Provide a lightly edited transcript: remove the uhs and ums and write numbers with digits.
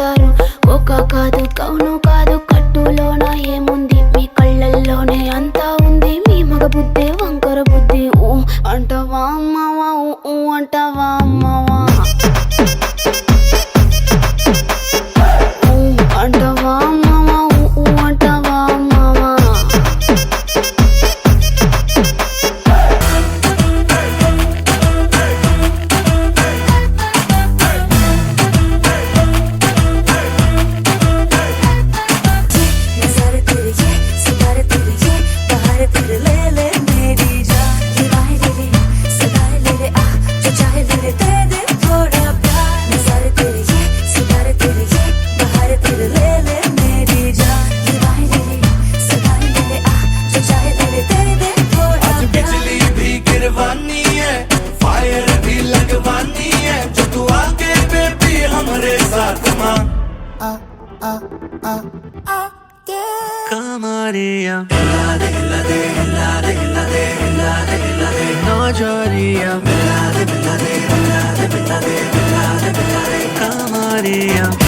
అంటారు. ఒక కాదు కౌను కాదు కట్టులోన ఏముంది, మీ కళ్ళల్లోనే అంతా ఉంది. మీ మగ బుద్ధి వంకర బుద్ధి. ఊ అంటావా అమ్మవా, ఊ అంటావా అమ్మవా, ఊ అంటావా అమ్మవా, ఊ అంటావా అమ్మవా. Camaria, helade, helade, helade, helade, helade, helade. Nojoria, helade, helade, helade, helade, helade, helade. Camaria.